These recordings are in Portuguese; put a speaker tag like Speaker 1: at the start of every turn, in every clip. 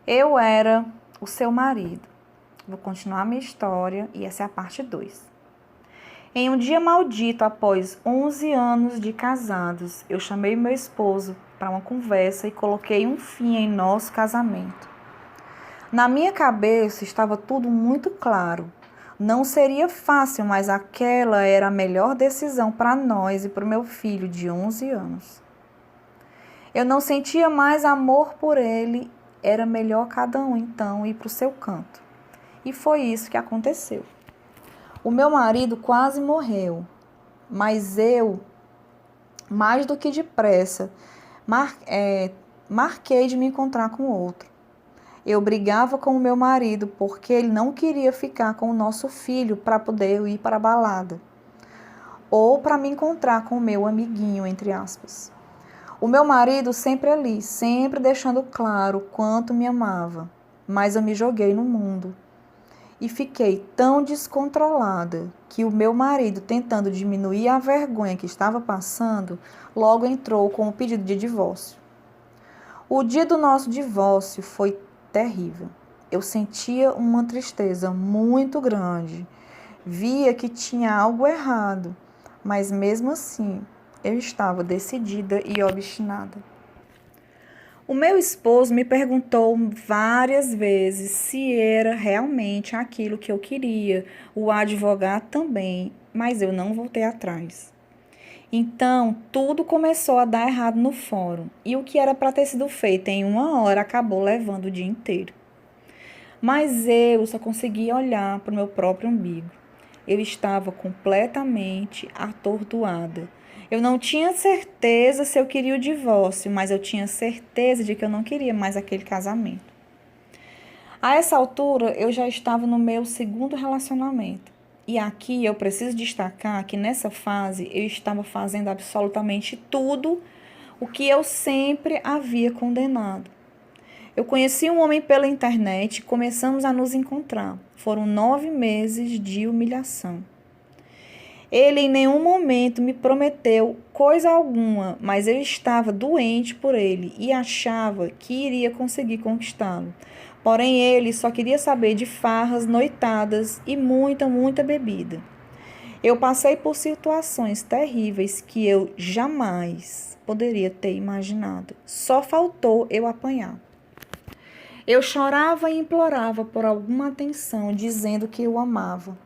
Speaker 1: Eu era o seu marido. Vou continuar a minha história e essa é a parte 2. Em um dia maldito, após 11 anos de casados, eu chamei meu esposo para uma conversa e coloquei um fim em nosso casamento. Na minha cabeça estava tudo muito claro. Não seria fácil, mas aquela era a melhor decisão para nós e para o meu filho de 11 anos. Eu não sentia mais amor por ele, era melhor cada um então ir para o seu canto. E foi isso que aconteceu. O meu marido quase morreu, mas eu, mais do que depressa, marquei de me encontrar com outro. Eu brigava com o meu marido porque ele não queria ficar com o nosso filho para poder ir para a balada. Ou para me encontrar com o meu amiguinho, entre aspas. O meu marido sempre ali, sempre deixando claro quanto me amava. Mas eu me joguei no mundo. E fiquei tão descontrolada que o meu marido, tentando diminuir a vergonha que estava passando, logo entrou com o pedido de divórcio. O dia do nosso divórcio foi terrível. Eu sentia uma tristeza muito grande. Via que tinha algo errado, mas mesmo assim eu estava decidida e obstinada. O meu esposo me perguntou várias vezes se era realmente aquilo que eu queria, o advogado também, mas eu não voltei atrás. Então, tudo começou a dar errado no fórum, e o que era para ter sido feito em 1 hora acabou levando o dia inteiro. Mas eu só conseguia olhar para o meu próprio umbigo. Eu estava completamente atordoada. Eu não tinha certeza se eu queria o divórcio, mas eu tinha certeza de que eu não queria mais aquele casamento. A essa altura, eu já estava no meu segundo relacionamento. E aqui eu preciso destacar que nessa fase eu estava fazendo absolutamente tudo o que eu sempre havia condenado. Eu conheci um homem pela internet e começamos a nos encontrar. Foram 9 meses de humilhação. Ele em nenhum momento me prometeu coisa alguma, mas eu estava doente por ele e achava que iria conseguir conquistá-lo. Porém, ele só queria saber de farras, noitadas e muita bebida. Eu passei por situações terríveis que eu jamais poderia ter imaginado. Só faltou eu apanhar. Eu chorava e implorava por alguma atenção, dizendo que o amava.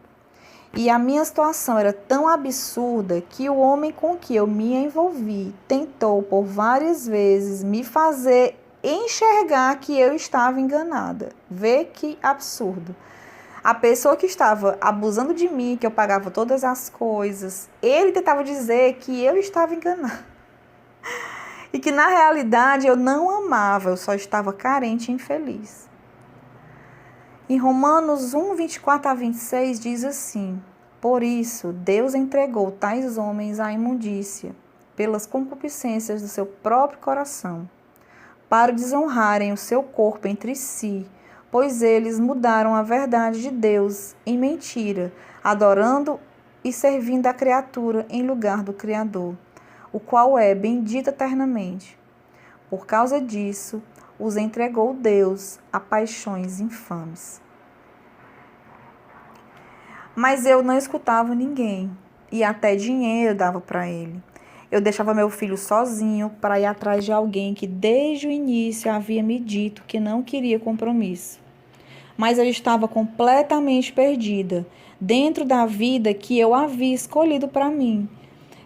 Speaker 1: E a minha situação era tão absurda que o homem com que eu me envolvi tentou por várias vezes me fazer enxergar que eu estava enganada. Vê que absurdo. A pessoa que estava abusando de mim, que eu pagava todas as coisas, ele tentava dizer que eu estava enganada. E que na realidade eu não amava, eu só estava carente e infeliz. Em Romanos 1, 24 a 26 diz assim: por isso Deus entregou tais homens à imundícia, pelas concupiscências do seu próprio coração, para desonrarem o seu corpo entre si, pois eles mudaram a verdade de Deus em mentira, adorando e servindo a criatura em lugar do Criador, o qual é bendito eternamente. Por causa disso, os entregou Deus a paixões infames. Mas eu não escutava ninguém, e até dinheiro dava para ele. Eu deixava meu filho sozinho para ir atrás de alguém que desde o início havia me dito que não queria compromisso. Mas eu estava completamente perdida, dentro da vida que eu havia escolhido para mim.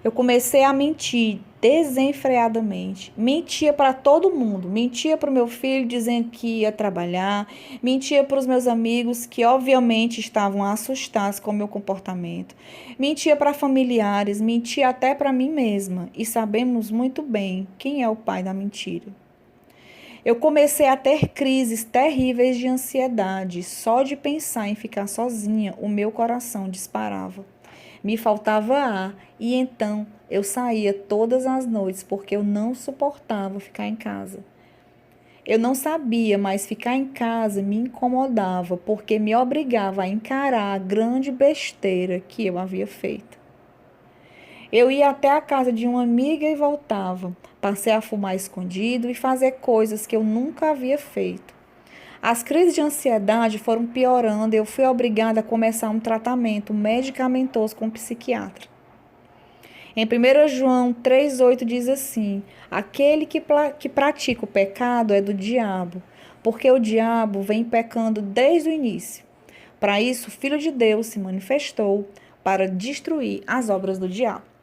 Speaker 1: Eu comecei a mentir desenfreadamente. Mentia para todo mundo. Mentia para o meu filho dizendo que ia trabalhar. Mentia para os meus amigos que obviamente estavam assustados com o meu comportamento. Mentia para familiares. Mentia até para mim mesma. E sabemos muito bem quem é o pai da mentira. Eu comecei a ter crises terríveis de ansiedade. Só de pensar em ficar sozinha, o meu coração disparava. Me faltava ar e então eu saía todas as noites porque eu não suportava ficar em casa. Eu não sabia, mas ficar em casa me incomodava porque me obrigava a encarar a grande besteira que eu havia feito. Eu ia até a casa de uma amiga e voltava. Passei a fumar escondido e fazer coisas que eu nunca havia feito. As crises de ansiedade foram piorando e eu fui obrigada a começar um tratamento medicamentoso com um psiquiatra. Em 1 João 3,8 diz assim: aquele que pratica o pecado é do diabo, porque o diabo vem pecando desde o início. Para isso, o Filho de Deus se manifestou para destruir as obras do diabo.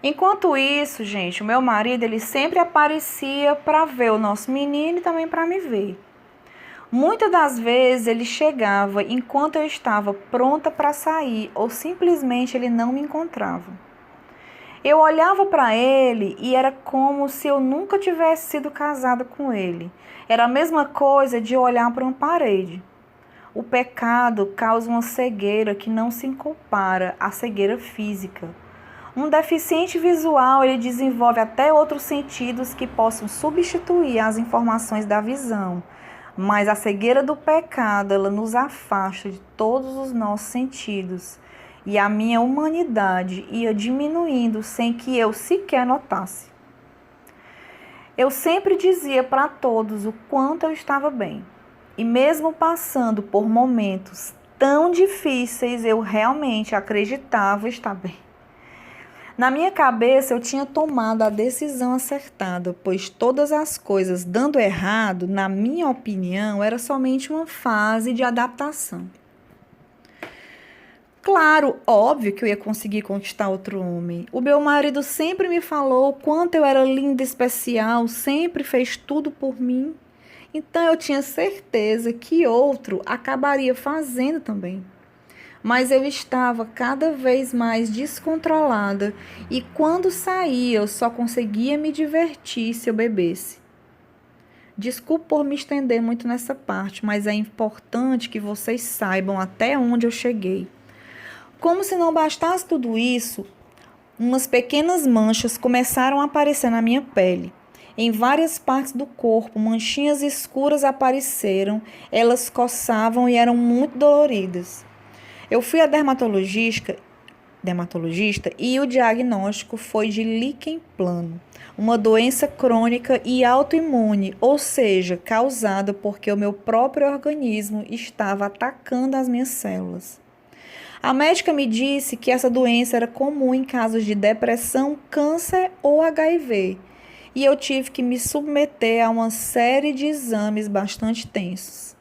Speaker 1: Enquanto isso, gente, o meu marido ele sempre aparecia para ver o nosso menino e também para me ver. Muitas das vezes ele chegava enquanto eu estava pronta para sair ou simplesmente ele não me encontrava. Eu olhava para ele e era como se eu nunca tivesse sido casada com ele. Era a mesma coisa de olhar para uma parede. O pecado causa uma cegueira que não se compara à cegueira física. Um deficiente visual ele desenvolve até outros sentidos que possam substituir as informações da visão. Mas a cegueira do pecado, ela nos afasta de todos os nossos sentidos. E a minha humanidade ia diminuindo sem que eu sequer notasse. Eu sempre dizia para todos o quanto eu estava bem. E mesmo passando por momentos tão difíceis, eu realmente acreditava estar bem. Na minha cabeça, eu tinha tomado a decisão acertada, pois todas as coisas dando errado, na minha opinião, era somente uma fase de adaptação. Claro, óbvio que eu ia conseguir conquistar outro homem. O meu marido sempre me falou o quanto eu era linda e especial, sempre fez tudo por mim. Então eu tinha certeza que outro acabaria fazendo também. Mas eu estava cada vez mais descontrolada e quando saía eu só conseguia me divertir se eu bebesse. Desculpe por me estender muito nessa parte, mas é importante que vocês saibam até onde eu cheguei. Como se não bastasse tudo isso, umas pequenas manchas começaram a aparecer na minha pele. Em várias partes do corpo, manchinhas escuras apareceram, elas coçavam e eram muito doloridas. Eu fui a dermatologista e o diagnóstico foi de líquen plano, uma doença crônica e autoimune, ou seja, causada porque o meu próprio organismo estava atacando as minhas células. A médica me disse que essa doença era comum em casos de depressão, câncer ou HIV, e eu tive que me submeter a uma série de exames bastante tensos.